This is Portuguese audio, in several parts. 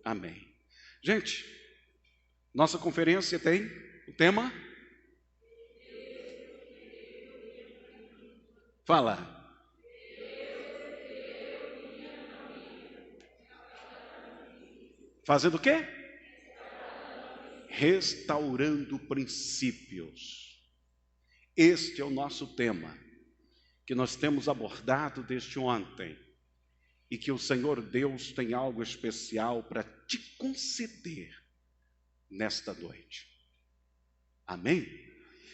Amém. Gente, nossa conferência tem o tema? Fala. Fazendo o quê? Restaurando princípios. Este é o nosso tema, que nós temos abordado desde ontem, e que o Senhor Deus tem algo especial para te conceder nesta noite. Amém?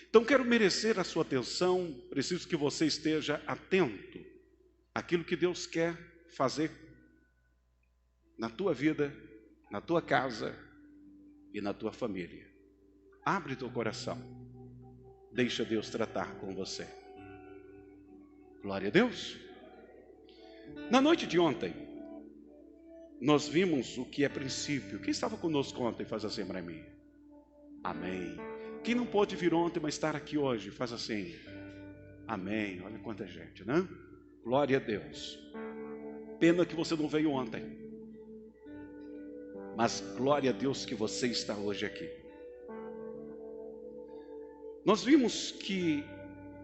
Então quero merecer a sua atenção, preciso que você esteja atento àquilo que Deus quer fazer na tua vida, na tua casa e na tua família. Abre teu coração, deixa Deus tratar com você. Glória a Deus. Na noite de ontem, nós vimos o que é princípio. Quem estava conosco ontem, faz assim para mim. Amém. Quem não pôde vir ontem, mas estar aqui hoje, faz assim. Amém. Olha quanta gente, né? Glória a Deus. Pena que você não veio ontem. Mas glória a Deus que você está hoje aqui. Nós vimos que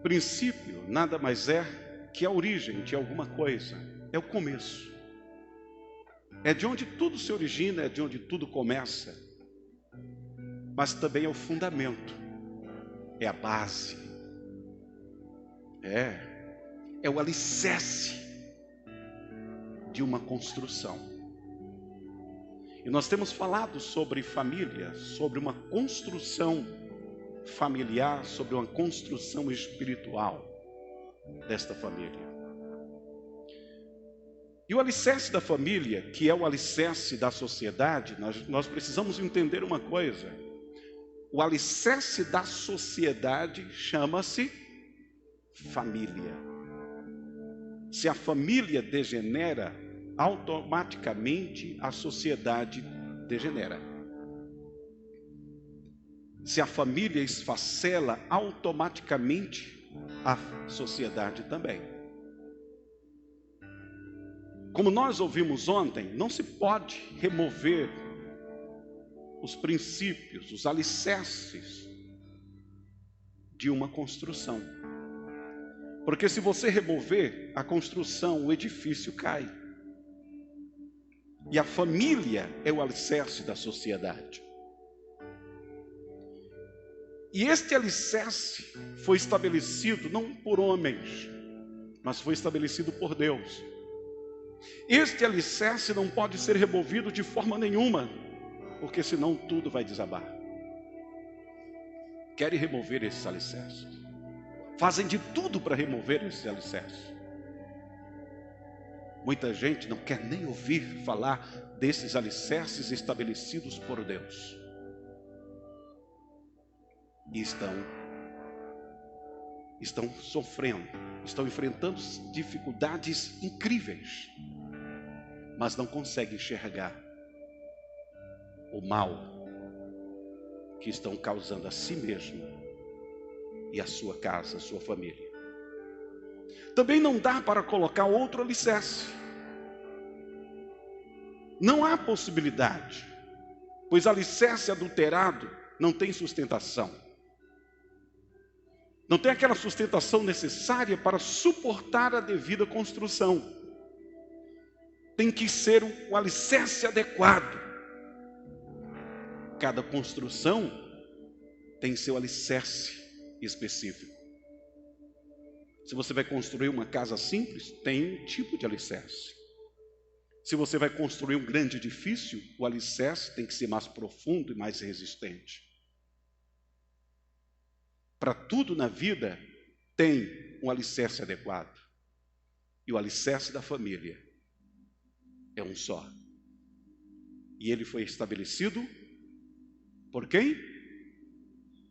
princípio nada mais é que a origem de alguma coisa. É o começo. É de onde tudo se origina, é de onde tudo começa. Mas também é o fundamento. É a base. É o alicerce de uma construção. E nós temos falado sobre família, sobre uma construção familiar, sobre uma construção espiritual desta família. E o alicerce da família, que é o alicerce da sociedade, nós precisamos entender uma coisa. O alicerce da sociedade chama-se família. Se a família degenera, automaticamente a sociedade degenera. Se a família esfacela, automaticamente a sociedade também. Como nós ouvimos ontem, não se pode remover os princípios, os alicerces de uma construção. Porque se você remover a construção, o edifício cai. E a família é o alicerce da sociedade. E este alicerce foi estabelecido não por homens, mas foi estabelecido por Deus. Este alicerce não pode ser removido de forma nenhuma, porque senão tudo vai desabar. Querem remover esses alicerces. Fazem de tudo para remover esses alicerces. Muita gente não quer nem ouvir falar desses alicerces estabelecidos por Deus. E estão sofrendo, estão enfrentando dificuldades incríveis, mas não conseguem enxergar o mal que estão causando a si mesmo e a sua casa, a sua família. Também não dá para colocar outro alicerce. Não há possibilidade, pois alicerce adulterado não tem sustentação. Não tem aquela sustentação necessária para suportar a devida construção. Tem que ser o alicerce adequado. Cada construção tem seu alicerce específico. Se você vai construir uma casa simples, tem um tipo de alicerce. Se você vai construir um grande edifício, o alicerce tem que ser mais profundo e mais resistente. Para tudo na vida tem um alicerce adequado. E o alicerce da família é um só. E ele foi estabelecido por quem?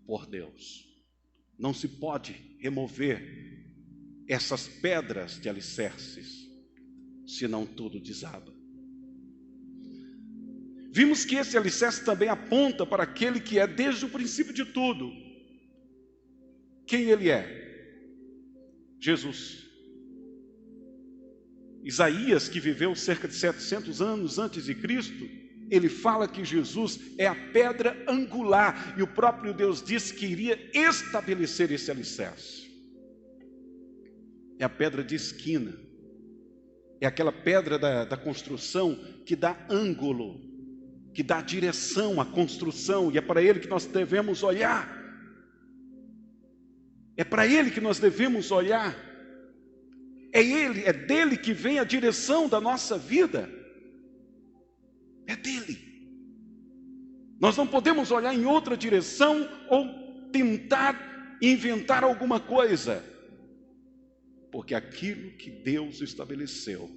Por Deus. Não se pode remover essas pedras de alicerces, senão tudo desaba. Vimos que esse alicerce também aponta para aquele que é desde o princípio de tudo. Quem ele é? Jesus. Isaías, que viveu cerca de 700 anos antes de Cristo, ele fala que Jesus é a pedra angular, e o próprio Deus disse que iria estabelecer esse alicerce. É a pedra de esquina, é aquela pedra da construção que dá ângulo, que dá direção à construção, e é para ele que nós devemos olhar. É para ele que nós devemos olhar. É dele que vem a direção da nossa vida. É dele. Nós não podemos olhar em outra direção ou tentar inventar alguma coisa, porque aquilo que Deus estabeleceu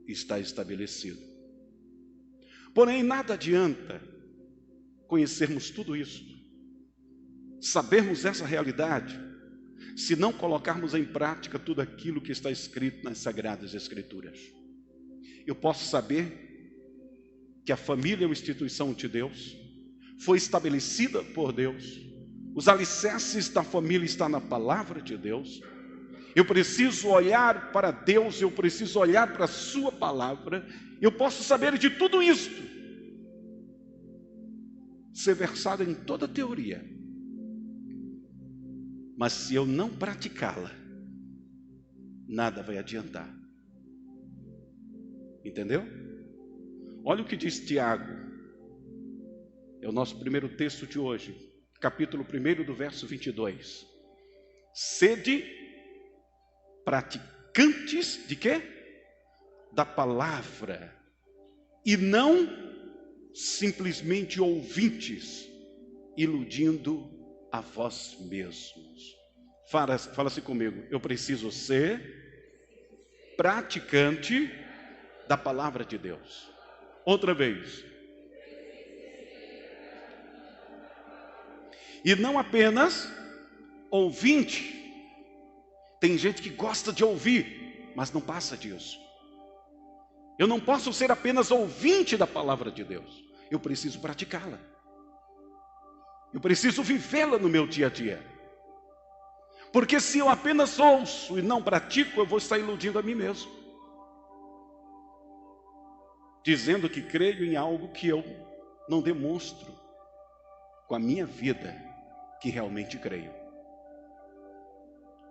está estabelecido. Porém, nada adianta conhecermos tudo isso, sabermos essa realidade, se não colocarmos em prática tudo aquilo que está escrito nas Sagradas Escrituras. Eu posso saber que a família é uma instituição de Deus, foi estabelecida por Deus, os alicerces da família estão na palavra de Deus. Eu preciso olhar para Deus, eu preciso olhar para a sua palavra. Eu posso saber de tudo isso, ser versado em toda a teoria, mas se eu não praticá-la, nada vai adiantar. Entendeu? Olha o que diz Tiago, é o nosso primeiro texto de hoje, capítulo 1 do verso 22. Sede praticantes de quê? Da palavra, e não simplesmente ouvintes, iludindo a vós mesmos. Fala-se comigo, eu preciso ser praticante da palavra de Deus. Outra vez. E não apenas ouvinte. Tem gente que gosta de ouvir, mas não passa disso. Eu não posso ser apenas ouvinte da palavra de Deus. Eu preciso praticá-la. Eu preciso vivê-la no meu dia a dia. Porque se eu apenas ouço e não pratico, eu vou estar iludindo a mim mesmo, dizendo que creio em algo que eu não demonstro com a minha vida que realmente creio.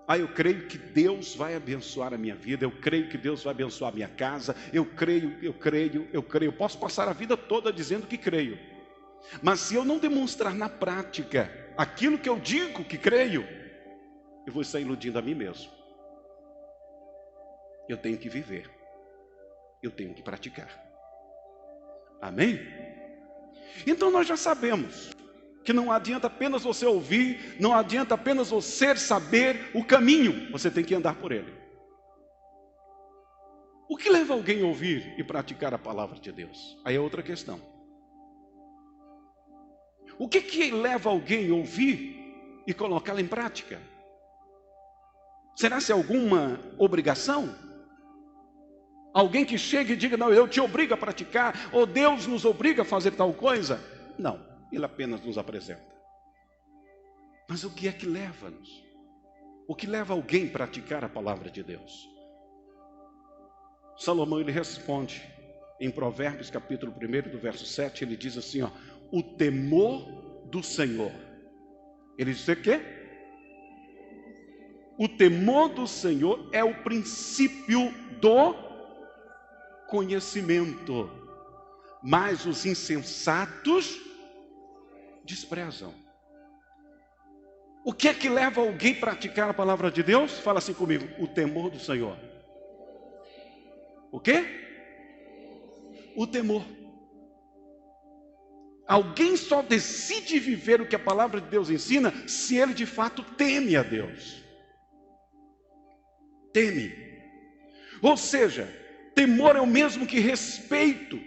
Eu creio que Deus vai abençoar a minha vida, eu creio que Deus vai abençoar a minha casa, eu creio. Eu posso passar a vida toda dizendo que creio, mas se eu não demonstrar na prática aquilo que eu digo que creio, eu vou estar iludindo a mim mesmo. Eu tenho que viver, eu tenho que praticar. Amém? Então nós já sabemos que não adianta apenas você ouvir, não adianta apenas você saber o caminho, você tem que andar por ele. O que leva alguém a ouvir e praticar a palavra de Deus? Aí é outra questão. O que leva alguém a ouvir e colocá-la em prática? Será-se alguma obrigação? Alguém que chega e diga, não, eu te obrigo a praticar, ou Deus nos obriga a fazer tal coisa? Não, ele apenas nos apresenta. Mas o que é que leva-nos? O que leva alguém a praticar a palavra de Deus? Salomão, ele responde, em Provérbios capítulo 1, do verso 7, ele diz assim, o temor do Senhor. Ele diz o quê? O temor do Senhor é o princípio do conhecimento, mas os insensatos desprezam. O que é que leva alguém a praticar a palavra de Deus? Fala assim comigo, o temor do Senhor. O quê? O temor. Alguém só decide viver o que a palavra de Deus ensina se ele de fato teme a Deus. Teme. Ou seja, temor é o mesmo que respeito,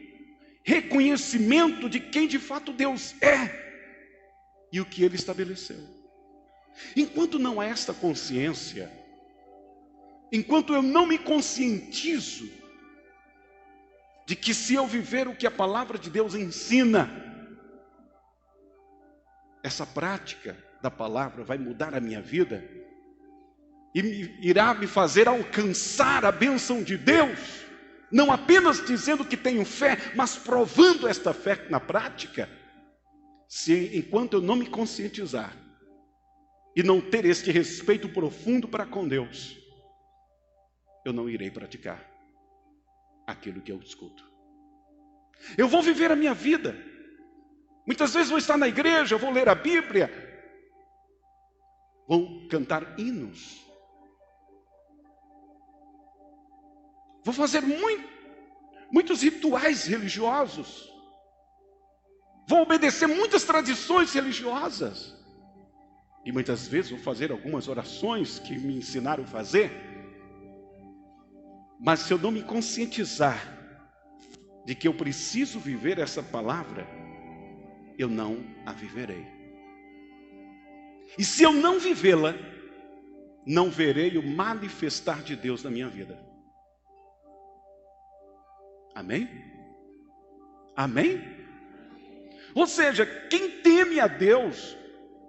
reconhecimento de quem de fato Deus é e o que Ele estabeleceu. Enquanto não há esta consciência, enquanto eu não me conscientizo de que se eu viver o que a palavra de Deus ensina, essa prática da palavra vai mudar a minha vida e irá me fazer alcançar a bênção de Deus, não apenas dizendo que tenho fé, mas provando esta fé na prática, se enquanto eu não me conscientizar e não ter este respeito profundo para com Deus, eu não irei praticar aquilo que eu escuto. Eu vou viver a minha vida. Muitas vezes vou estar na igreja, vou ler a Bíblia, vou cantar hinos, vou fazer muitos rituais religiosos, vou obedecer muitas tradições religiosas, e muitas vezes vou fazer algumas orações que me ensinaram a fazer, mas se eu não me conscientizar de que eu preciso viver essa palavra, eu não a viverei. E se eu não vivê-la, não verei o manifestar de Deus na minha vida. Amém? Amém? Ou seja, quem teme a Deus,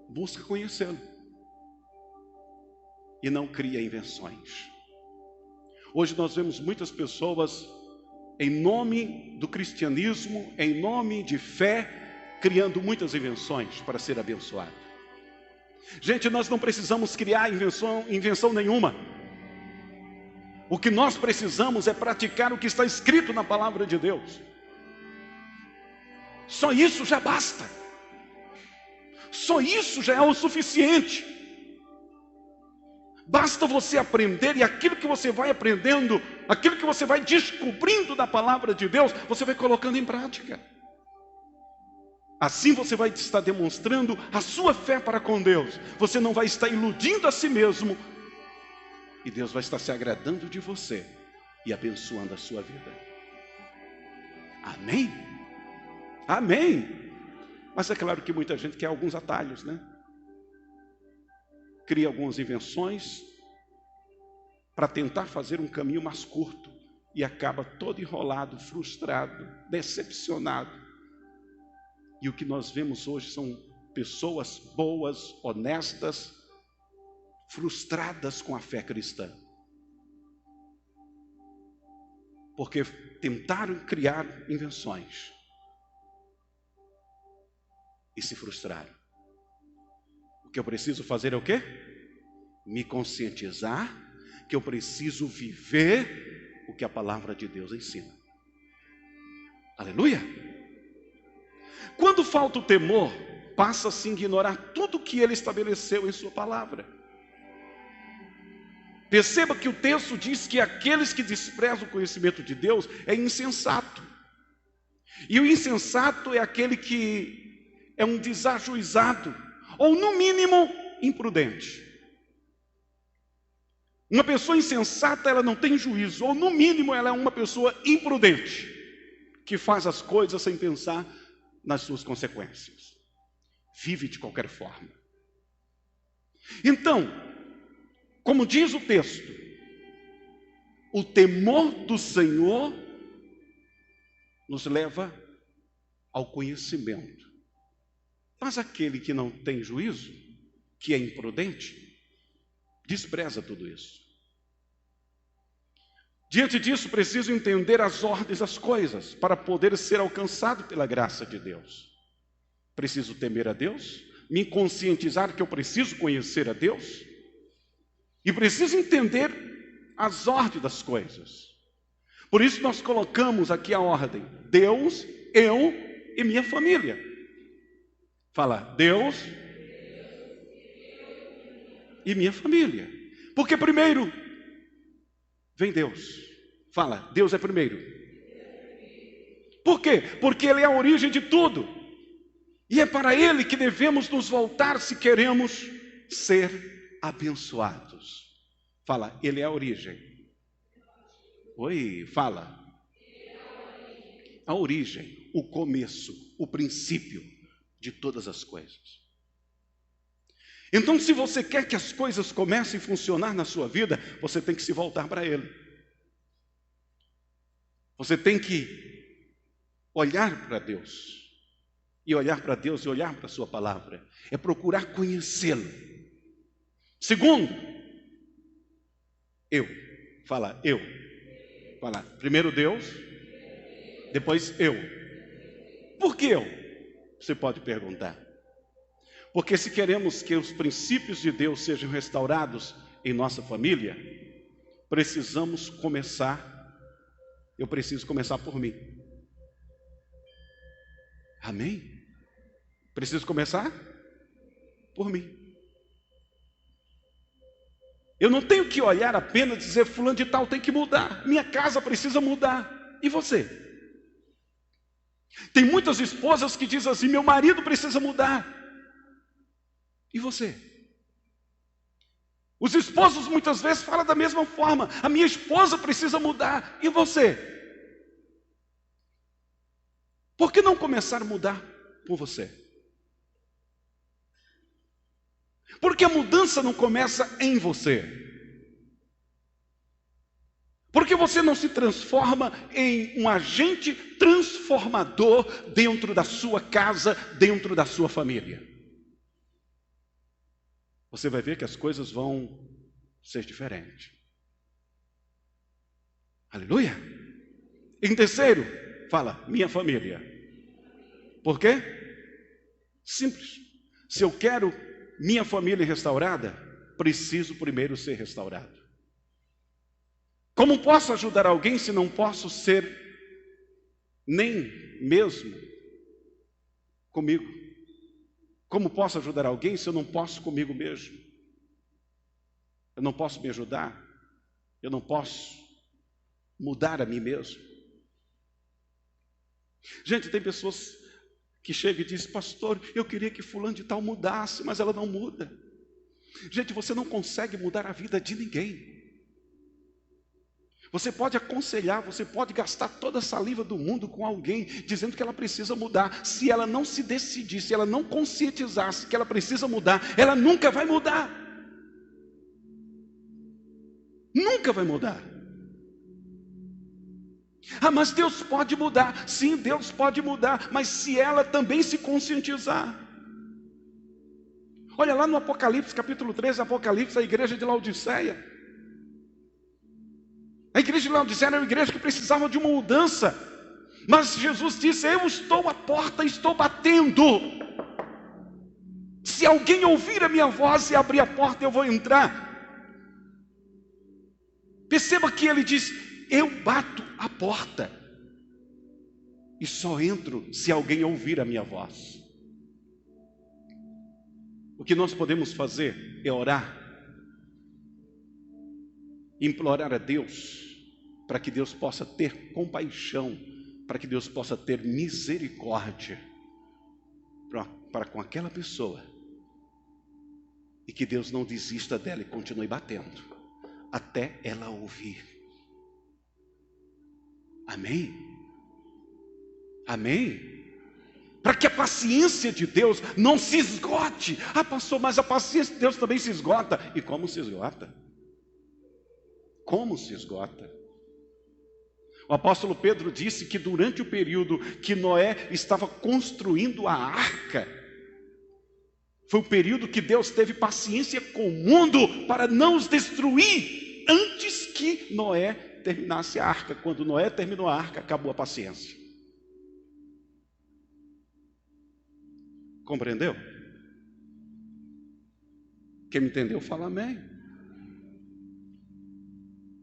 busca conhecê-lo. E não cria invenções. Hoje nós vemos muitas pessoas, em nome do cristianismo, em nome de fé, criando muitas invenções para ser abençoado. Gente, nós não precisamos criar invenção nenhuma. O que nós precisamos é praticar o que está escrito na palavra de Deus. Só isso já basta. Só isso já é o suficiente. Basta você aprender, e aquilo que você vai aprendendo, aquilo que você vai descobrindo da palavra de Deus, você vai colocando em prática. Assim você vai estar demonstrando a sua fé para com Deus. Você não vai estar iludindo a si mesmo, e Deus vai estar se agradando de você e abençoando a sua vida. Amém? Amém? Mas é claro que muita gente quer alguns atalhos, né? Cria algumas invenções para tentar fazer um caminho mais curto e acaba todo enrolado, frustrado, decepcionado. E o que nós vemos hoje são pessoas boas, honestas, frustradas com a fé cristã. Porque tentaram criar invenções e se frustraram. O que eu preciso fazer é o quê? Me conscientizar que eu preciso viver o que a palavra de Deus ensina. Aleluia! Quando falta o temor, passa-se a ignorar tudo que ele estabeleceu em sua palavra. Perceba que o texto diz que aqueles que desprezam o conhecimento de Deus é insensato. E o insensato é aquele que é um desajuizado, ou no mínimo, imprudente. Uma pessoa insensata, ela não tem juízo, ou no mínimo ela é uma pessoa imprudente, que faz as coisas sem pensar nas suas consequências. Vive de qualquer forma. Então, como diz o texto, o temor do Senhor nos leva ao conhecimento. Mas aquele que não tem juízo, que é imprudente, despreza tudo isso. Diante disso, preciso entender as ordens das coisas para poder ser alcançado pela graça de Deus. Preciso temer a Deus, me conscientizar que eu preciso conhecer a Deus e preciso entender as ordens das coisas. Por isso nós colocamos aqui a ordem: Deus, eu e minha família. Fala, Deus e minha família. Porque primeiro vem Deus. Fala, Deus é primeiro. Por quê? Porque Ele é a origem de tudo. E é para Ele que devemos nos voltar se queremos ser abençoados. Fala, Ele é a origem. Oi, fala. A origem, o começo, o princípio de todas as coisas. Então, se você quer que as coisas comecem a funcionar na sua vida, você tem que se voltar para Ele. Você tem que olhar para Deus. E olhar para Deus e olhar para a sua palavra. É procurar conhecê-lo. Segundo, eu. Fala, eu. Fala, primeiro Deus, depois eu. Por que eu? Você pode perguntar. Porque se queremos que os princípios de Deus sejam restaurados em nossa família, precisamos começar, eu preciso começar por mim. Amém? Preciso começar por mim. Eu não tenho que olhar apenas e dizer, fulano de tal tem que mudar, minha casa precisa mudar. E você? Tem muitas esposas que dizem assim, meu marido precisa mudar. E você? Os esposos muitas vezes falam da mesma forma, a minha esposa precisa mudar. E você? Por que não começar a mudar por você? Porque a mudança não começa em você. Porque você não se transforma em um agente transformador dentro da sua casa, dentro da sua família. Você vai ver que as coisas vão ser diferentes. Aleluia! Em terceiro, fala, minha família. Por quê? Simples. Se eu quero minha família restaurada, preciso primeiro ser restaurado. Como posso ajudar alguém se não posso ser nem mesmo comigo? Como posso ajudar alguém se eu não posso comigo mesmo? Eu não posso me ajudar? Eu não posso mudar a mim mesmo? Gente, tem pessoas que chegam e dizem, pastor, eu queria que fulano de tal mudasse, mas ela não muda. Gente, você não consegue mudar a vida de ninguém. Você pode aconselhar, você pode gastar toda a saliva do mundo com alguém, dizendo que ela precisa mudar. Se ela não se decidir, se ela não conscientizasse que ela precisa mudar, ela nunca vai mudar. Nunca vai mudar. Ah, mas Deus pode mudar. Sim, Deus pode mudar, mas se ela também se conscientizar. Olha lá no Apocalipse, capítulo 13, Apocalipse, a igreja de Laodiceia. A igreja de Laodiceia era uma igreja que precisava de uma mudança. Mas Jesus disse, eu estou à porta, estou batendo. Se alguém ouvir a minha voz e abrir a porta, eu vou entrar. Perceba que ele diz, eu bato a porta. E só entro se alguém ouvir a minha voz. O que nós podemos fazer é orar. Implorar a Deus, para que Deus possa ter compaixão, para que Deus possa ter misericórdia para com aquela pessoa, e que Deus não desista dela e continue batendo, até ela ouvir. Amém? Amém? Para que a paciência de Deus não se esgote. Ah, pastor, mas a paciência de Deus também se esgota. E como se esgota? Como se esgota? O apóstolo Pedro disse que durante o período que Noé estava construindo a arca, foi o período que Deus teve paciência com o mundo para não os destruir antes que Noé terminasse a arca. Quando Noé terminou a arca, acabou a paciência. Compreendeu? Quem me entendeu, fala amém.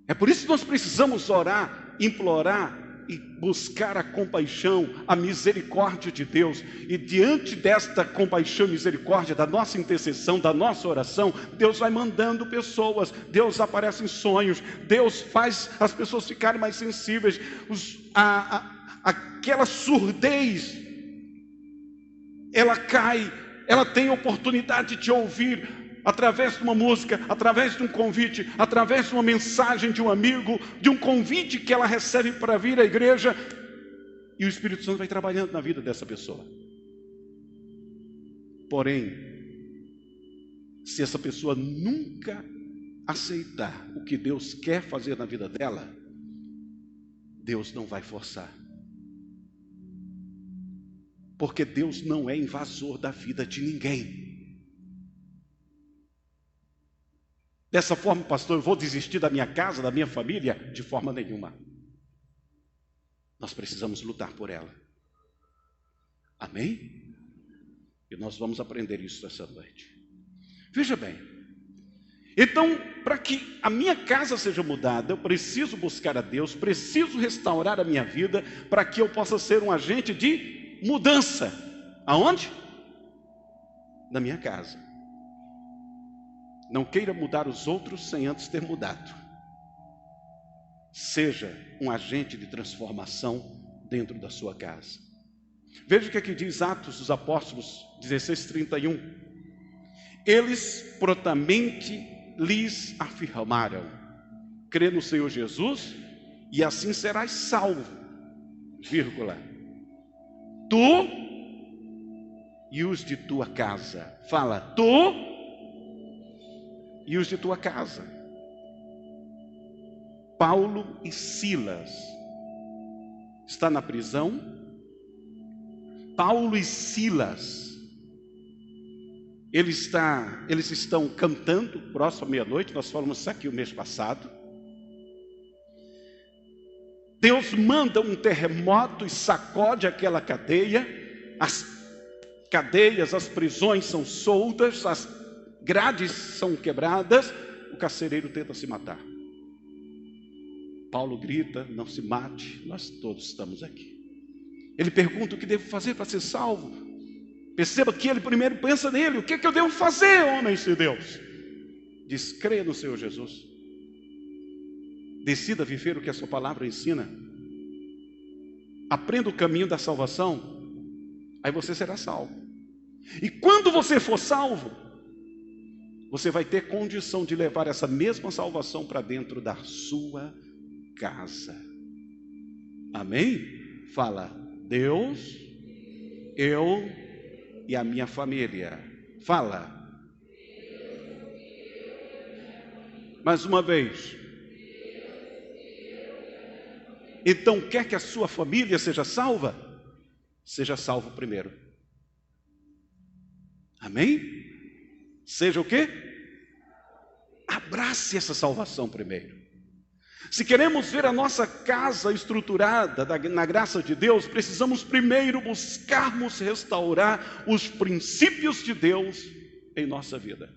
É por isso que nós precisamos orar, implorar e buscar a compaixão, a misericórdia de Deus. E diante desta compaixão e misericórdia, da nossa intercessão, da nossa oração, Deus vai mandando pessoas, Deus aparece em sonhos, Deus faz as pessoas ficarem mais sensíveis. Aquela surdez, ela cai, ela tem oportunidade de ouvir, através de uma música, através de um convite, através de uma mensagem de um amigo, de um convite que ela recebe para vir à igreja, e o Espírito Santo vai trabalhando na vida dessa pessoa. Porém, se essa pessoa nunca aceitar o que Deus quer fazer na vida dela, Deus não vai forçar. Porque Deus não é invasor da vida de ninguém. Dessa forma, pastor, eu vou desistir da minha casa, da minha família? De forma nenhuma. nós precisamos lutar por ela. Amém? E nós vamos aprender isso essa noite. Veja bem, então, para que a minha casa seja mudada, eu preciso buscar a Deus, preciso restaurar a minha vida, para que eu possa ser um agente de mudança. Aonde? Na minha casa. Não queira mudar os outros sem antes ter mudado. Seja um agente de transformação dentro da sua casa. Veja o que aqui diz Atos dos Apóstolos 16:31. Eles prontamente lhes afirmaram: crê no Senhor Jesus e assim serás salvo, vírgula, tu e os de tua casa. Fala, tu e os de tua casa. Paulo e Silas está na prisão. Paulo e Silas, eles estão cantando próximo à meia-noite. Nós falamos isso aqui o mês passado. Deus manda um terremoto e sacode aquela cadeia. As cadeias, as prisões são soltas, as grades são quebradas. O carcereiro tenta se matar. Paulo grita: não se mate, nós todos estamos aqui. Ele pergunta: o que devo fazer para ser salvo? Perceba que ele primeiro pensa nele: o que eu devo fazer, homens de Deus? Diz: creia no Senhor Jesus. Decida viver o que a sua palavra ensina. Aprenda o caminho da salvação. Aí você será salvo. E quando você for salvo, você vai ter condição de levar essa mesma salvação para dentro da sua casa. Amém? Fala: Deus, eu e a minha família. Fala. Mais uma vez. Então, quer que a sua família seja salva? Seja salvo primeiro. Amém? Seja o quê? Abrace essa salvação primeiro. Se queremos ver a nossa casa estruturada na graça de Deus, precisamos primeiro buscarmos restaurar os princípios de Deus em nossa vida.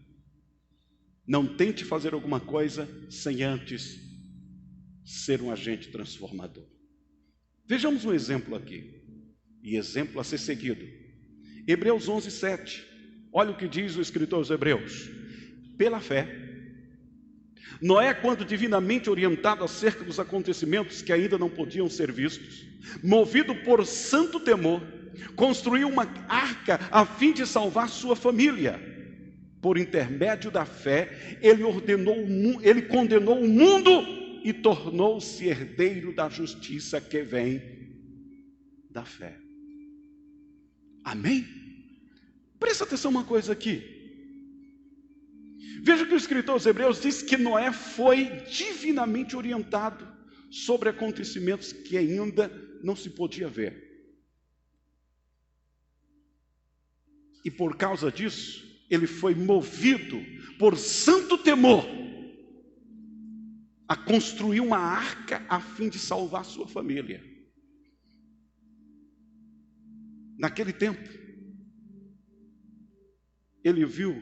Não tente fazer alguma coisa sem antes ser um agente transformador. Vejamos um exemplo aqui, e exemplo a ser seguido. Hebreus 11:7. Olha o que diz o escritor aos Hebreus. Pela fé, Noé, quando divinamente orientado acerca dos acontecimentos que ainda não podiam ser vistos, movido por santo temor, construiu uma arca a fim de salvar sua família. Por intermédio da fé, ele condenou o mundo e tornou-se herdeiro da justiça que vem da fé. Amém? Presta atenção uma coisa aqui. Veja que o escritor aos Hebreus diz que Noé foi divinamente orientado sobre acontecimentos que ainda não se podia ver. E por causa disso, ele foi movido por santo temor a construir uma arca a fim de salvar sua família. Naquele tempo, ele viu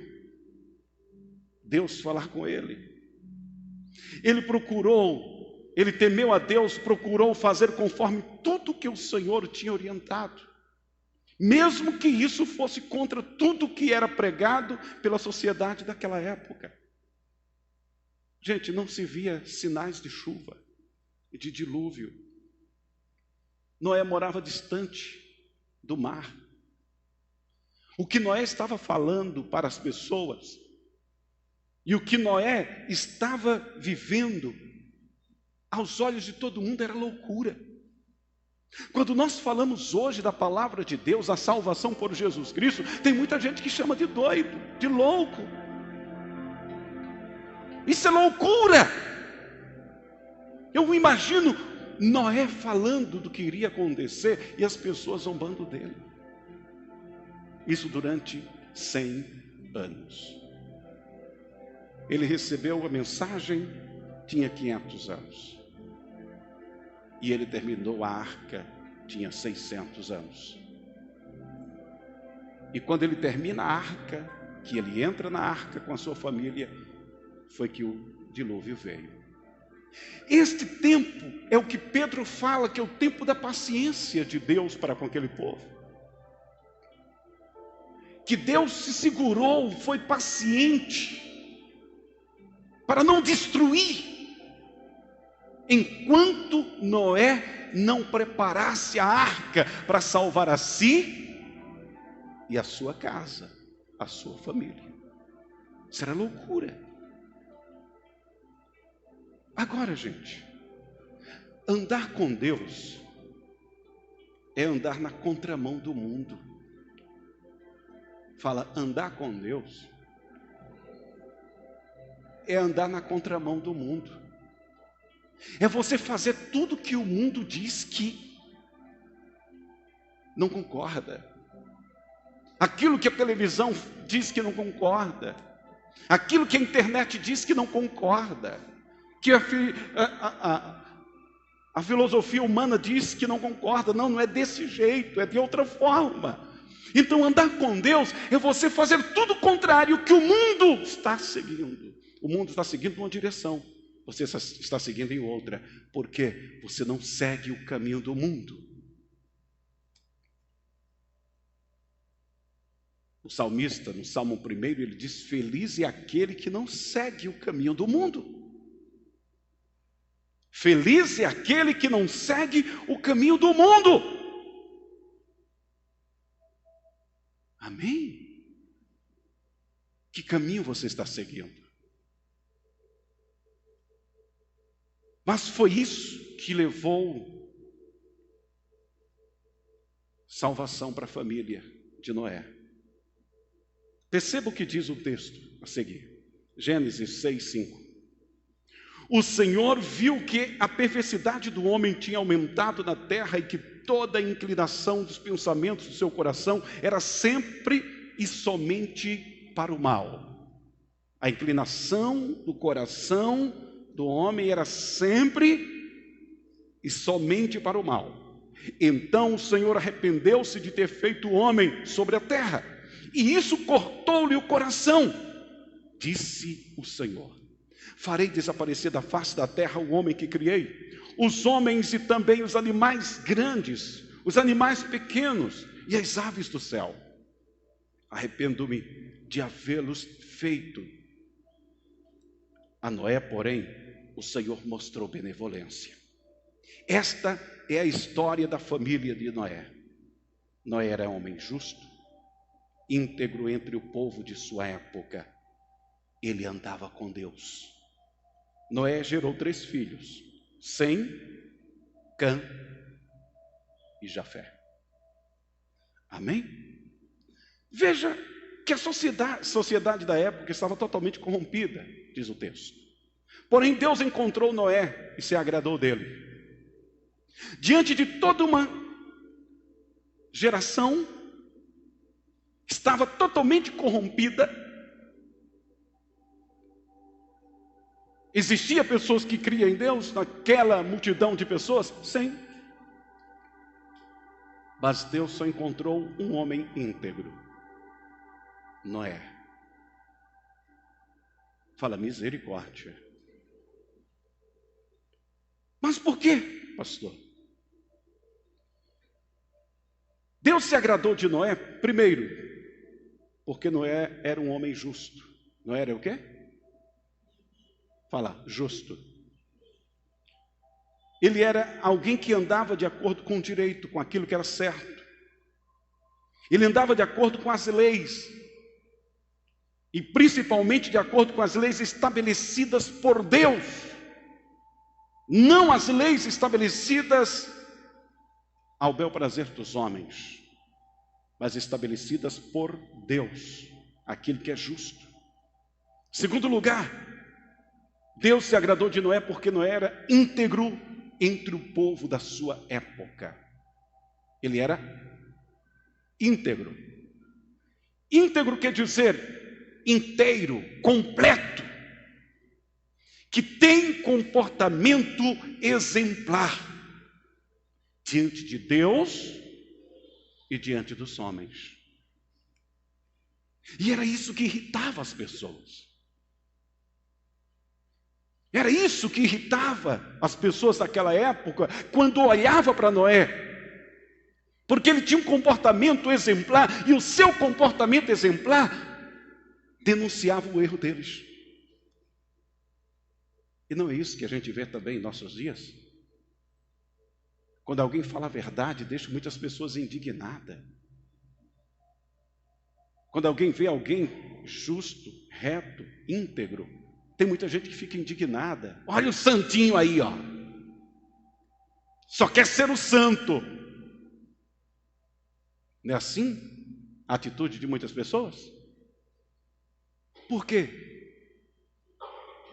Deus falar com ele. Ele temeu a Deus, procurou fazer conforme tudo que o Senhor tinha orientado, mesmo que isso fosse contra tudo que era pregado pela sociedade daquela época. Gente, não se via sinais de chuva e de dilúvio. Noé morava distante do mar. O que Noé estava falando para as pessoas e o que Noé estava vivendo, aos olhos de todo mundo, era loucura. Quando nós falamos hoje da palavra de Deus, a salvação por Jesus Cristo, tem muita gente que chama de doido, de louco. Isso é loucura. Eu imagino Noé falando do que iria acontecer e as pessoas zombando dele. Isso durante 100 anos. Ele recebeu a mensagem, tinha 500 anos. e ele terminou a arca, tinha 600 anos. E quando ele termina a arca, que ele entra na arca com a sua família, foi que o dilúvio veio. Este tempo é o que Pedro fala que é o tempo da paciência de Deus para com aquele povo. Que Deus se segurou, foi paciente para não destruir, enquanto Noé não preparasse a arca para salvar a si e a sua casa, a sua família. Isso era loucura. Agora, gente, andar com Deus é andar na contramão do mundo. Fala, andar com Deus é andar na contramão do mundo. É você fazer tudo que o mundo diz que não concorda. Aquilo que a televisão diz que não concorda. Aquilo que a internet diz que não concorda. Que a filosofia humana diz que não concorda. Não, não é desse jeito, é de outra forma. Então andar com Deus é você fazer tudo o contrário que o mundo está seguindo. O mundo está seguindo uma direção, você está seguindo em outra, porque você não segue o caminho do mundo. O salmista, no Salmo 1, ele diz, feliz é aquele que não segue o caminho do mundo. Feliz é aquele que não segue o caminho do mundo. Amém? Que caminho você está seguindo? Mas foi isso que levou salvação para a família de Noé. Perceba o que diz o texto a seguir. Gênesis 6:5. O Senhor viu que a perversidade do homem tinha aumentado na terra e que toda a inclinação dos pensamentos do seu coração era sempre e somente para o mal. A inclinação do coração do homem era sempre e somente para o mal. Então o Senhor arrependeu-se de ter feito o homem sobre a terra, e isso cortou-lhe o coração. Disse o Senhor: farei desaparecer da face da terra o homem que criei, os homens e também os animais grandes, os animais pequenos e as aves do céu. Arrependo-me de havê-los feito. A Noé, porém, o Senhor mostrou benevolência. Esta é a história da família de Noé. Noé era homem justo, íntegro entre o povo de sua época. Ele andava com Deus. Noé gerou 3 filhos, Sem, Cã e Jafé. Amém? Veja que a sociedade da época estava totalmente corrompida, diz o texto. Porém, Deus encontrou Noé e se agradou dele. Diante de toda uma geração, estava totalmente corrompida. Existia pessoas que criam em Deus, naquela multidão de pessoas? Sim. Mas Deus só encontrou um homem íntegro, Noé. Fala, misericórdia. Mas por quê, pastor? Deus se agradou de Noé, primeiro, porque Noé era um homem justo. Noé era o quê? Fala, justo. Ele era alguém que andava de acordo com o direito, com aquilo que era certo. Ele andava de acordo com as leis. E principalmente de acordo com as leis estabelecidas por Deus. Não as leis estabelecidas ao bel prazer dos homens, mas estabelecidas por Deus, aquilo que é justo. Segundo lugar, Deus se agradou de Noé porque Noé era íntegro entre o povo da sua época. Ele era íntegro. Íntegro quer dizer inteiro, completo, que tem comportamento exemplar. diante de Deus e diante dos homens. E era isso que irritava as pessoas. Era isso que irritava as pessoas daquela época, quando olhava para Noé. Porque ele tinha um comportamento exemplar, e o seu comportamento exemplar denunciava o erro deles. E não é isso que a gente vê também em nossos dias? Quando alguém fala a verdade, deixa muitas pessoas indignadas. Quando alguém vê alguém justo, reto, íntegro, tem muita gente que fica indignada. Olha o santinho aí, ó. Só quer ser o santo. Não é assim a atitude de muitas pessoas? Por quê?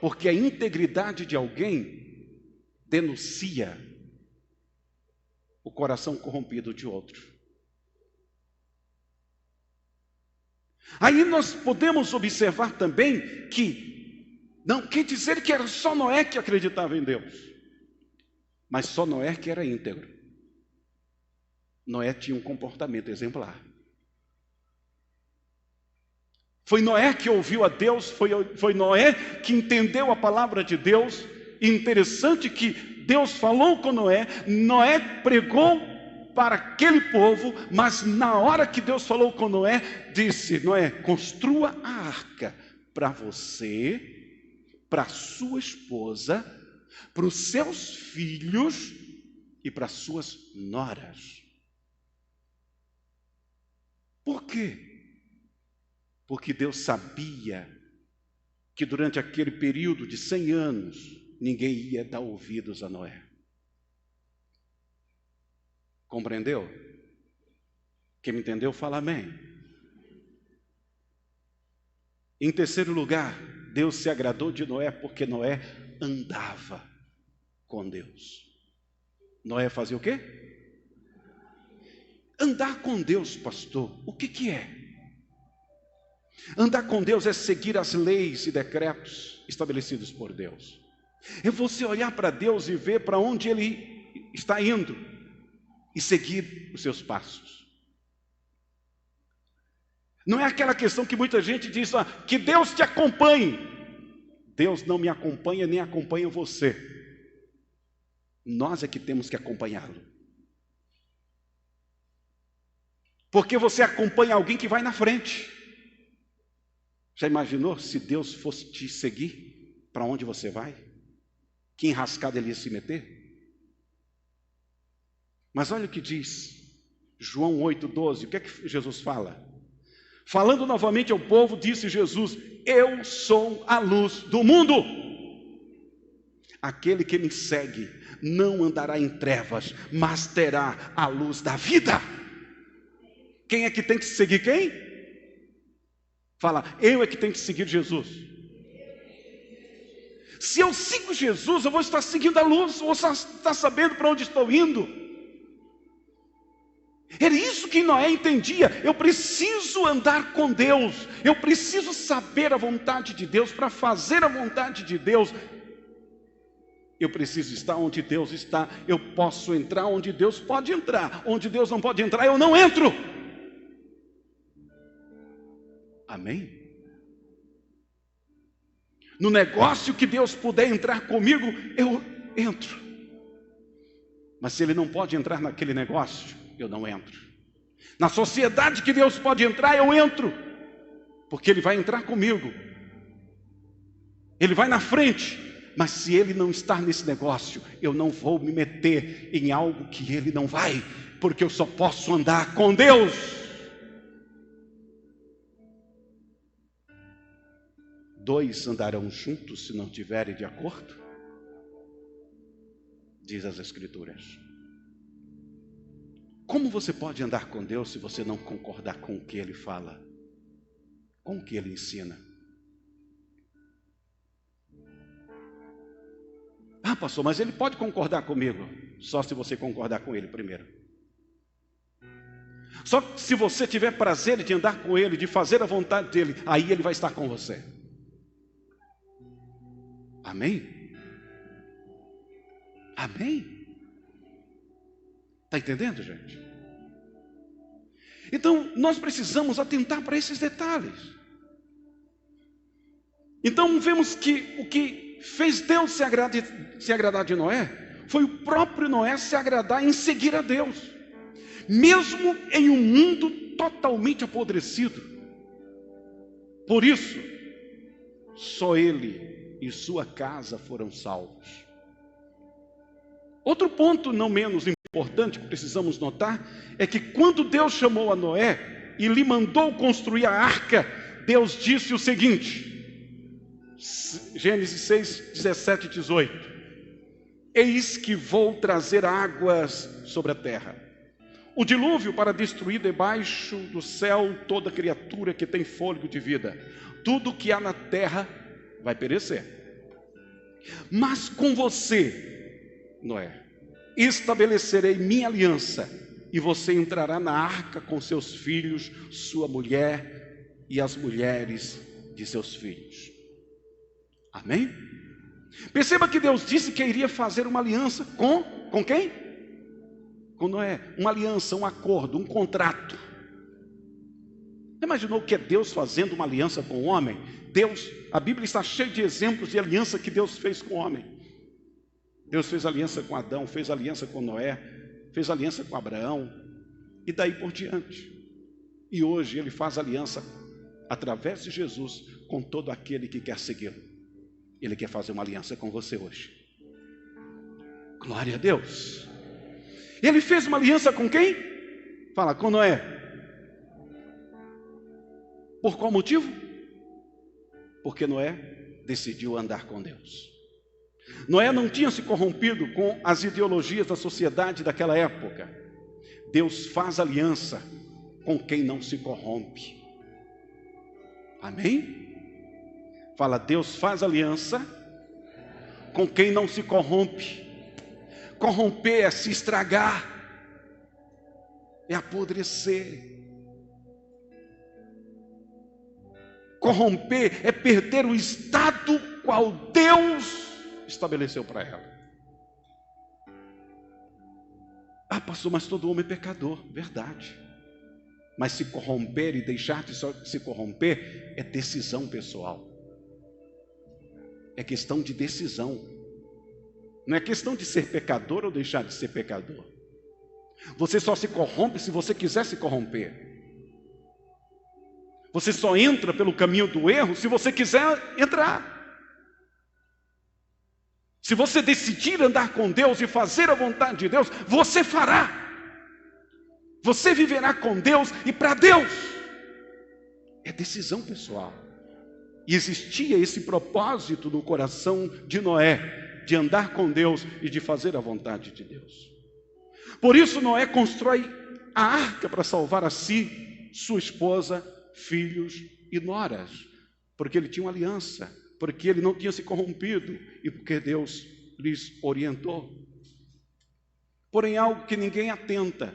Porque a integridade de alguém denuncia o coração corrompido de outro. Aí nós podemos observar também que não quer dizer que era só Noé que acreditava em Deus, mas só Noé que era íntegro. Noé tinha um comportamento exemplar. Foi Noé que ouviu a Deus, foi Noé que entendeu a palavra de Deus. E interessante que Deus falou com Noé, Noé pregou para aquele povo, mas na hora que Deus falou com Noé, disse: Noé, construa a arca para você, para sua esposa, para os seus filhos e para suas noras. Por quê? Porque Deus sabia que durante aquele período de 100 anos, ninguém ia dar ouvidos a Noé. Compreendeu? Quem me entendeu, fala amém. Em terceiro lugar, Deus se agradou de Noé porque Noé andava com Deus. Noé fazia o quê? Andar com Deus, pastor, o que é? Andar com Deus é seguir as leis e decretos estabelecidos por Deus. É você olhar para Deus e ver para onde Ele está indo e seguir os seus passos. Não é aquela questão que muita gente diz, que Deus te acompanhe. Deus não me acompanha, nem acompanha você. Nós é que temos que acompanhá-lo. Porque você acompanha alguém que vai na frente. Já imaginou se Deus fosse te seguir para onde você vai? Que enrascada ele ia se meter? Mas olha o que diz João 8,12. O que é que Jesus fala? Falando novamente ao povo, disse Jesus: eu sou a luz do mundo. Aquele que me segue não andará em trevas, mas terá a luz da vida. Quem é que tem que seguir quem? Fala, eu é que tenho que seguir Jesus. Se eu sigo Jesus, eu vou estar seguindo a luz, vou estar sabendo para onde estou indo. Era isso que Noé entendia. Eu preciso andar com Deus, eu preciso saber a vontade de Deus. Para fazer a vontade de Deus, eu preciso estar onde Deus está. Eu posso entrar onde Deus pode entrar. Onde Deus não pode entrar, eu não entro. Amém? No negócio que Deus puder entrar comigo, eu entro. Mas se Ele não pode entrar naquele negócio, eu não entro. Na sociedade que Deus pode entrar, eu entro. Porque Ele vai entrar comigo. Ele vai na frente. Mas se Ele não estar nesse negócio, eu não vou me meter em algo que Ele não vai. Porque eu só posso andar com Deus. Dois andarão juntos se não tiverem de acordo, diz as Escrituras. Como você pode andar com Deus se você não concordar com o que Ele fala, com o que Ele ensina? Ah, pastor, mas Ele pode concordar comigo. Só se você concordar com Ele primeiro. Só se você tiver prazer de andar com Ele, de fazer a vontade dEle, aí Ele vai estar com você. Amém? Amém? Está entendendo, gente? Então, nós precisamos atentar para esses detalhes. Então, vemos que o que fez Deus se agradar de Noé foi o próprio Noé se agradar em seguir a Deus, mesmo em um mundo totalmente apodrecido. Por isso, só ele e sua casa foram salvos. Outro ponto não menos importante que precisamos notar é que quando Deus chamou a Noé e lhe mandou construir a arca, Deus disse o seguinte, Gênesis 6, 17 e 18: eis que vou trazer águas sobre a terra, o dilúvio para destruir debaixo do céu toda criatura que tem fôlego de vida. Tudo que há na terra vai perecer. Mas com você, Noé, estabelecerei minha aliança, e você entrará na arca com seus filhos, sua mulher e as mulheres de seus filhos. Amém? Perceba que Deus disse que iria fazer uma aliança com quem? Com Noé. Uma aliança, um acordo, um contrato. Imaginou o que é Deus fazendo uma aliança com o homem? A Bíblia está cheia de exemplos de aliança que Deus fez com o homem. Deus fez aliança com Adão, fez aliança com Noé, fez aliança com Abraão, e daí por diante. E hoje Ele faz aliança, através de Jesus, com todo aquele que quer segui-lo. Ele quer fazer uma aliança com você hoje. Glória a Deus. Ele fez uma aliança com quem? Fala, com Noé. Por qual motivo? Porque Noé decidiu andar com Deus. Noé não tinha se corrompido com as ideologias da sociedade daquela época. Deus faz aliança com quem não se corrompe. Amém? Fala, Deus faz aliança com quem não se corrompe. Corromper é se estragar, é apodrecer. Corromper é perder o estado qual Deus estabeleceu para ela. Ah, pastor, mas todo homem é pecador. Verdade. Mas se corromper e deixar de se corromper é decisão pessoal. É questão de decisão. Não é questão de ser pecador ou deixar de ser pecador. Você só se corrompe se você quiser se corromper. Você só entra pelo caminho do erro se você quiser entrar. Se você decidir andar com Deus e fazer a vontade de Deus, você fará. Você viverá com Deus e para Deus. É decisão pessoal. E existia esse propósito no coração de Noé, de andar com Deus e de fazer a vontade de Deus. Por isso Noé constrói a arca para salvar a si, sua esposa, filhos e noras, porque ele tinha uma aliança, porque ele não tinha se corrompido e porque Deus lhes orientou. Porém, algo que ninguém atenta.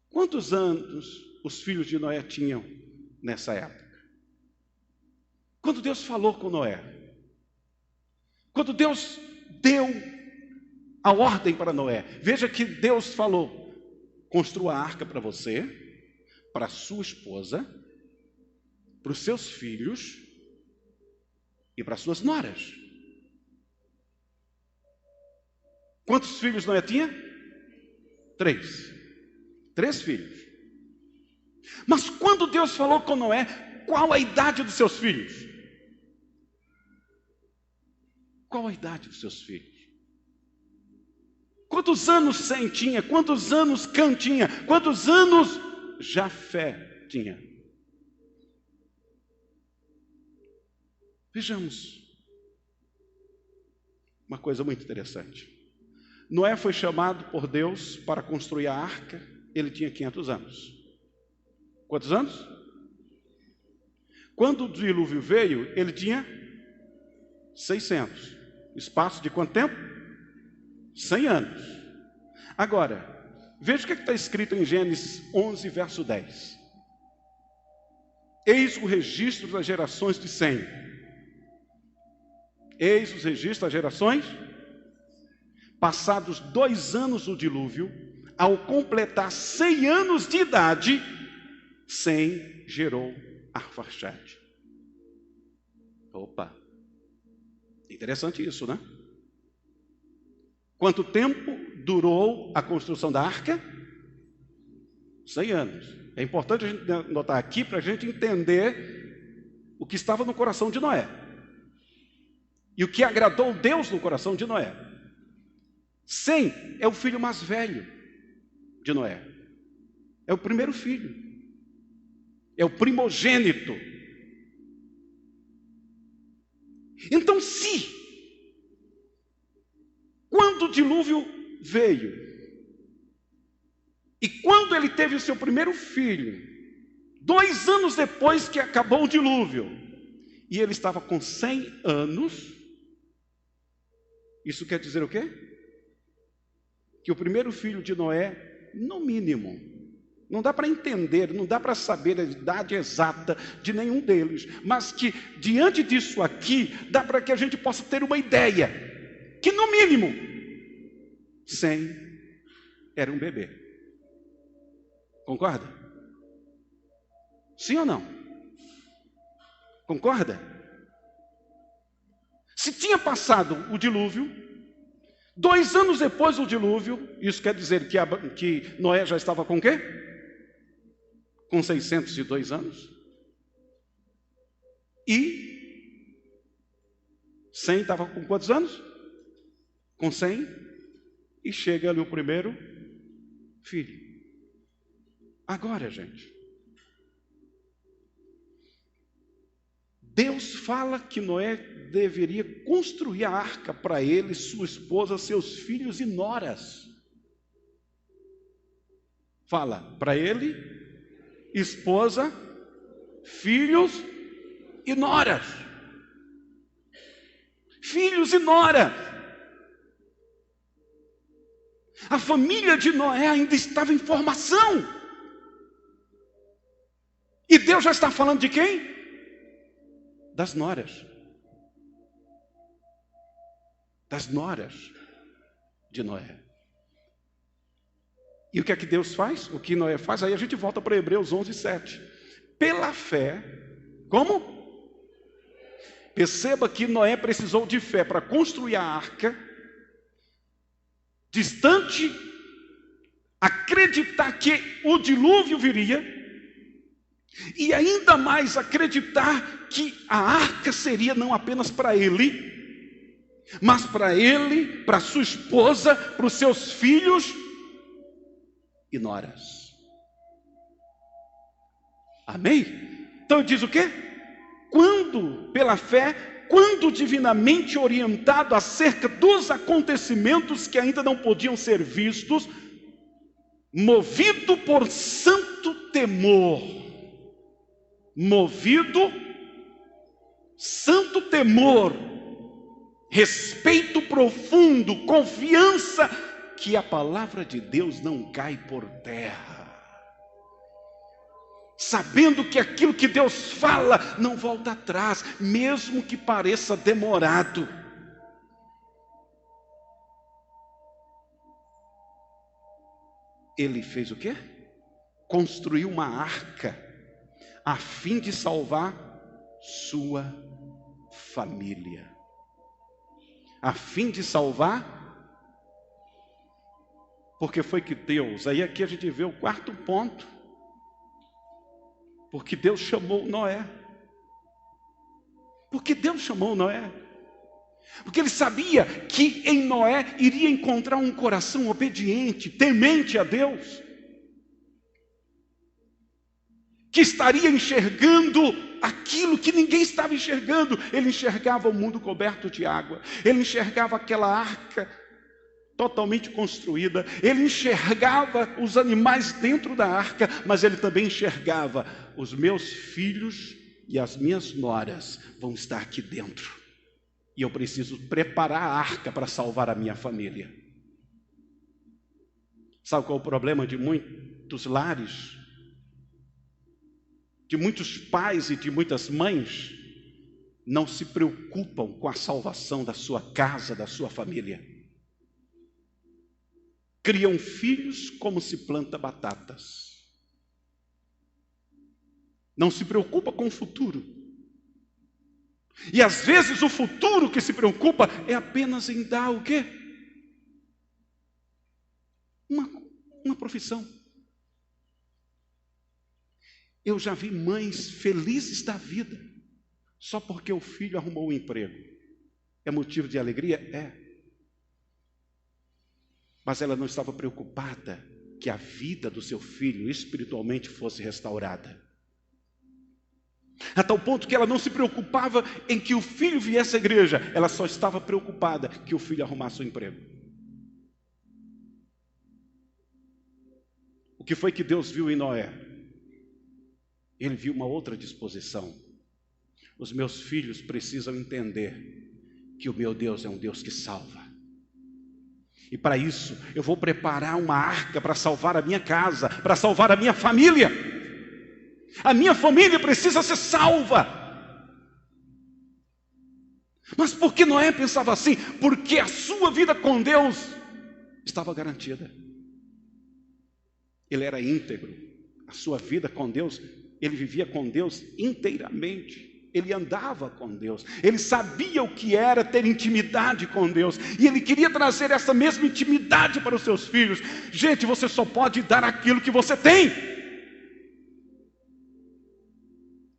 Quantos anos os filhos de Noé tinham nessa época? Quando Deus falou com Noé, quando Deus deu a ordem para Noé, veja que Deus falou, construa a arca para você, para sua esposa, para os seus filhos e para suas noras. Quantos filhos Noé tinha? 3. 3 filhos. Mas quando Deus falou com Noé, qual a idade dos seus filhos? Qual a idade dos seus filhos? Quantos anos Sem tinha? Quantos anos Cã tinha? Quantos anos Jafé tinha? Vejamos uma coisa muito interessante. Noé foi chamado por Deus para construir a arca. Ele tinha 500 anos. Quantos anos? Quando o dilúvio veio, ele tinha 600. Espaço de quanto tempo? 100 anos. Agora, veja o que está escrito em Gênesis 11, verso 10. Eis o registro das gerações de Sem. Eis os registros das gerações. passados 2 anos do dilúvio, ao completar 100 anos de idade, Sem gerou Arfaxade. Opa! Interessante isso, né? Quanto tempo durou a construção da arca? 100 anos. É importante a gente notar aqui para a gente entender o que estava no coração de Noé. E o que agradou Deus no coração de Noé. Sem é o filho mais velho de Noé. É o primeiro filho. É o primogênito. Então, quando o dilúvio veio, e quando ele teve o seu primeiro filho, 2 anos depois que acabou o dilúvio, e ele estava com 100 anos, isso quer dizer o quê? Que o primeiro filho de Noé, no mínimo, não dá para entender, não dá para saber a idade exata de nenhum deles, mas que diante disso aqui, dá para que a gente possa ter uma ideia, que no mínimo, Sem era um bebê. Concorda? Sim ou não? Concorda? Se tinha passado o dilúvio, 2 anos depois do dilúvio, isso quer dizer que Noé já estava com o quê? Com 602 anos. E Sem estava com quantos anos? Com 100. E chega ali o primeiro filho. Agora, gente, Deus fala que Noé deveria construir a arca para ele, sua esposa, seus filhos e noras. Fala, para ele, esposa, filhos e noras. Filhos e noras. A família de Noé ainda estava em formação. E Deus já está falando de quem? Das noras. Das noras de Noé. E o que é que Deus faz? O que Noé faz? Aí a gente volta para Hebreus 11:7. Pela fé, como? Perceba que Noé precisou de fé para construir a arca, distante, acreditar que o dilúvio viria, e ainda mais acreditar que a arca seria não apenas para ele, mas para ele, para sua esposa, para os seus filhos e noras. Amém? Então diz o quê? Pela fé, quando divinamente orientado acerca dos acontecimentos que ainda não podiam ser vistos, movido por santo temor, santo temor, respeito profundo, confiança que a palavra de Deus não cai por terra. Sabendo que aquilo que Deus fala não volta atrás, mesmo que pareça demorado. Ele fez o quê? Construiu uma arca, a fim de salvar sua família. A fim de salvar, porque foi que Deus, aí aqui a gente vê o 4º ponto, porque Deus chamou Noé. Porque Deus chamou Noé. Porque ele sabia que em Noé iria encontrar um coração obediente, temente a Deus, que estaria enxergando aquilo que ninguém estava enxergando. Ele enxergava o mundo coberto de água, ele enxergava aquela arca totalmente construída, ele enxergava os animais dentro da arca, mas ele também enxergava: os meus filhos e as minhas noras vão estar aqui dentro, e eu preciso preparar a arca para salvar a minha família. Sabe qual é o problema de muitos lares? De muitos pais e de muitas mães? Não se preocupam com a salvação da sua casa, da sua família. criam filhos como se planta batatas. Não se preocupa com o futuro. E às vezes o futuro que se preocupa é apenas em dar o quê? Uma profissão. Eu já vi mães felizes da vida, só porque o filho arrumou um emprego. É motivo de alegria? É. Mas ela não estava preocupada que a vida do seu filho espiritualmente fosse restaurada. A tal ponto que ela não se preocupava em que o filho viesse à igreja, ela só estava preocupada que o filho arrumasse um emprego. O que foi que Deus viu em Noé? Ele viu uma outra disposição. Os meus filhos precisam entender que o meu Deus é um Deus que salva. E para isso, eu vou preparar uma arca para salvar a minha casa, para salvar a minha família. A minha família precisa ser salva. Mas por que Noé pensava assim? Porque a sua vida com Deus estava garantida. Ele era íntegro. A sua vida com Deus, ele vivia com Deus inteiramente. Ele andava com Deus, ele sabia o que era ter intimidade com Deus, e ele queria trazer essa mesma intimidade para os seus filhos. Gente, você só pode dar aquilo que você tem.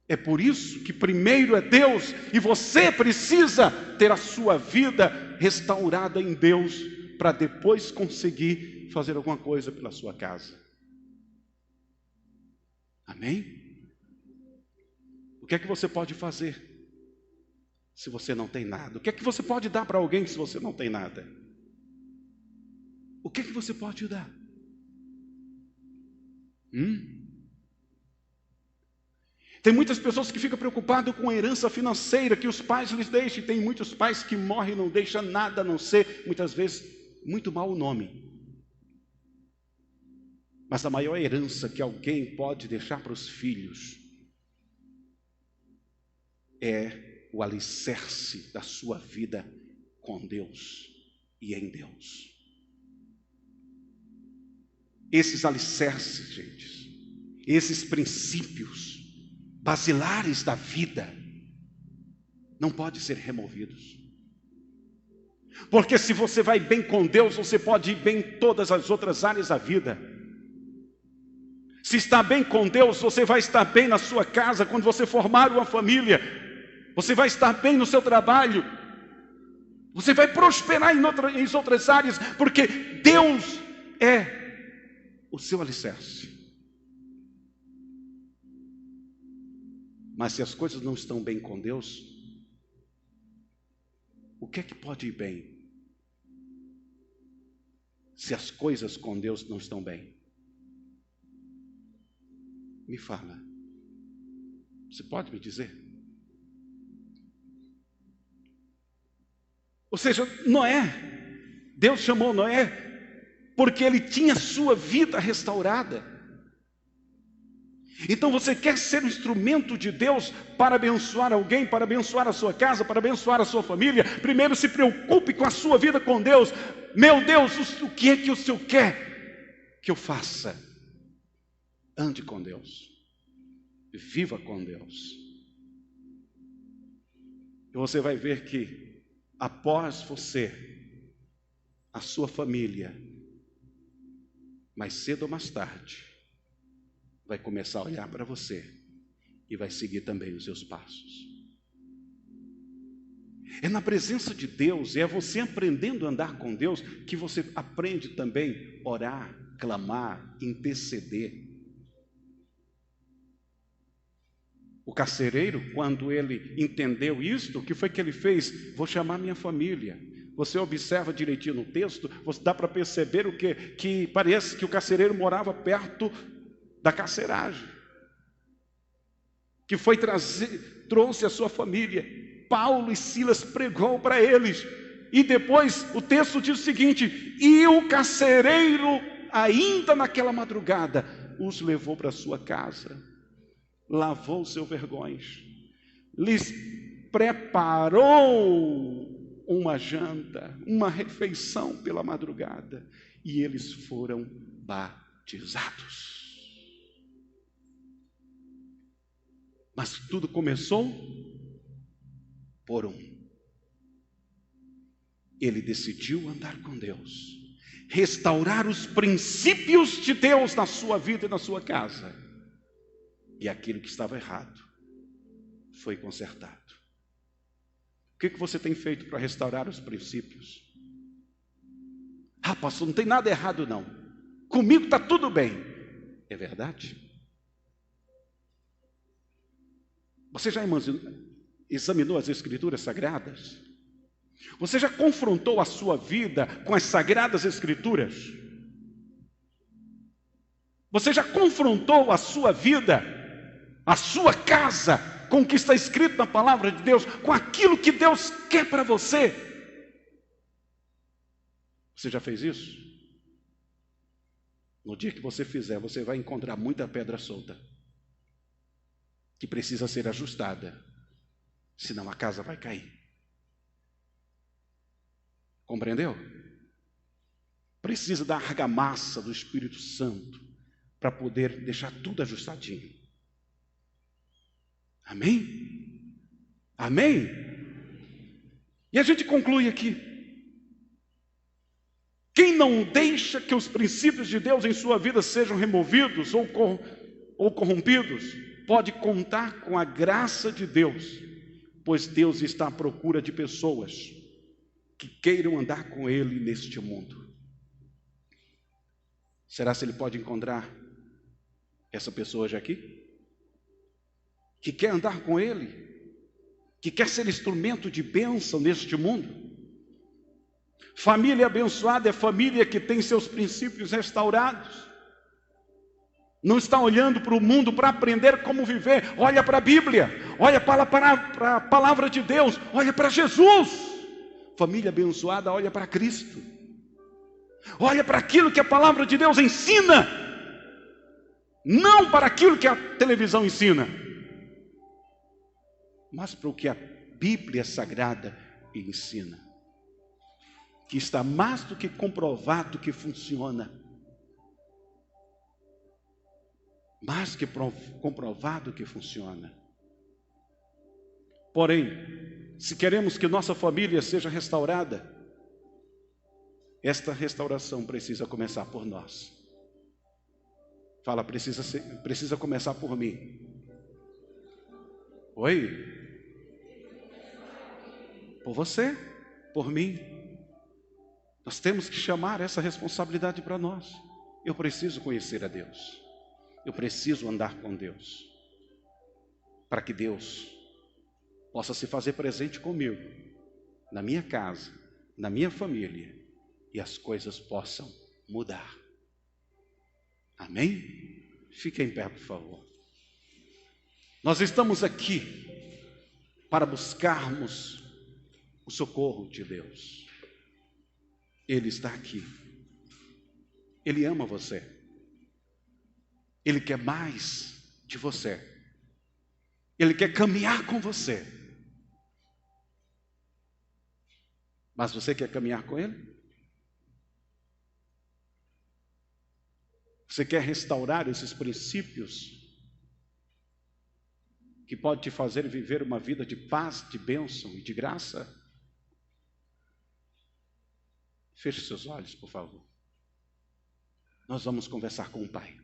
É por isso que primeiro é Deus, e você precisa ter a sua vida restaurada em Deus, para depois conseguir fazer alguma coisa pela sua casa. Amém? O que é que você pode fazer se você não tem nada? O que é que você pode dar para alguém se você não tem nada? O que é que você pode dar? Tem muitas pessoas que ficam preocupadas com a herança financeira que os pais lhes deixam. Tem muitos pais que morrem e não deixam nada a não ser, muitas vezes, muito mau nome. Mas a maior herança que alguém pode deixar para os filhos é o alicerce da sua vida com Deus e em Deus. Esses alicerces, gente, esses princípios basilares da vida não podem ser removidos. Porque se você vai bem com Deus, você pode ir bem em todas as outras áreas da vida. Se está bem com Deus, você vai estar bem na sua casa, quando você formar uma família. Você vai estar bem no seu trabalho. Você vai prosperar em outras áreas, porque Deus é o seu alicerce. Mas se as coisas não estão bem com Deus, o que é que pode ir bem? Se as coisas com Deus não estão bem? Me fala. Você pode me dizer? Ou seja, Noé, Deus chamou Noé porque ele tinha sua vida restaurada. Então você quer ser um instrumento de Deus para abençoar alguém, para abençoar a sua casa, para abençoar a sua família? Primeiro se preocupe com a sua vida com Deus. Meu Deus, o que é que o Senhor quer que eu faça? Ande com Deus. Viva com Deus. E você vai ver que após você, a sua família, mais cedo ou mais tarde, vai começar a olhar para você e vai seguir também os seus passos. É na presença de Deus, é você aprendendo a andar com Deus, que você aprende também a orar, clamar, interceder. O carcereiro, quando ele entendeu isto, o que foi que ele fez? Vou chamar minha família. Você observa direitinho no texto, dá para perceber o que parece que o carcereiro morava perto da carceragem. Que foi trouxe a sua família. Paulo e Silas pregou para eles. E depois o texto diz o seguinte: e o carcereiro, ainda naquela madrugada, os levou para sua casa. Lavou os seus vergões, lhes preparou uma janta, uma refeição pela madrugada, e eles foram batizados. Mas tudo começou por um. Ele decidiu andar com Deus, restaurar os princípios de Deus na sua vida e na sua casa. E aquilo que estava errado foi consertado. O que você tem feito para restaurar os princípios? Ah, pastor, não tem nada errado não. Comigo está tudo bem. É verdade? Você já examinou as Escrituras Sagradas? Você já confrontou a sua vida com as Sagradas Escrituras? Você já confrontou a sua vida, a sua casa, com o que está escrito na Palavra de Deus, com aquilo que Deus quer para você? Você já fez isso? No dia que você fizer, você vai encontrar muita pedra solta, que precisa ser ajustada, senão a casa vai cair. Compreendeu? Precisa da argamassa do Espírito Santo para poder deixar tudo ajustadinho. Amém? Amém? E a gente conclui aqui. Quem não deixa que os princípios de Deus em sua vida sejam removidos ou corrompidos, pode contar com a graça de Deus, pois Deus está à procura de pessoas que queiram andar com Ele neste mundo. Será se Ele pode encontrar essa pessoa hoje aqui? Que quer andar com Ele? Que quer ser instrumento de bênção neste mundo? Família abençoada é família que tem seus princípios restaurados. Não está olhando para o mundo para aprender como viver. Olha para a Bíblia, olha para a Palavra de Deus, olha para Jesus. Família abençoada olha para Cristo, olha para aquilo que a Palavra de Deus ensina, não para aquilo que a televisão ensina, mas para o que a Bíblia Sagrada ensina, que está mais do que comprovado que funciona, mais que comprovado que funciona. Porém, se queremos que nossa família seja restaurada, esta restauração precisa começar por nós. Fala, precisa começar por mim. Oi? Por você, por mim. Nós temos que chamar essa responsabilidade para nós. Eu preciso conhecer a Deus. Eu preciso andar com Deus, para que Deus possa se fazer presente comigo, na minha casa, na minha família, e as coisas possam mudar. Amém? Fique em pé, por favor. Nós estamos aqui para buscarmos o socorro de Deus. Ele está aqui. Ele ama você. Ele quer mais de você. Ele quer caminhar com você. Mas você quer caminhar com Ele? Você quer restaurar esses princípios que pode te fazer viver uma vida de paz, de bênção e de graça? Feche seus olhos, por favor. Nós vamos conversar com o Pai.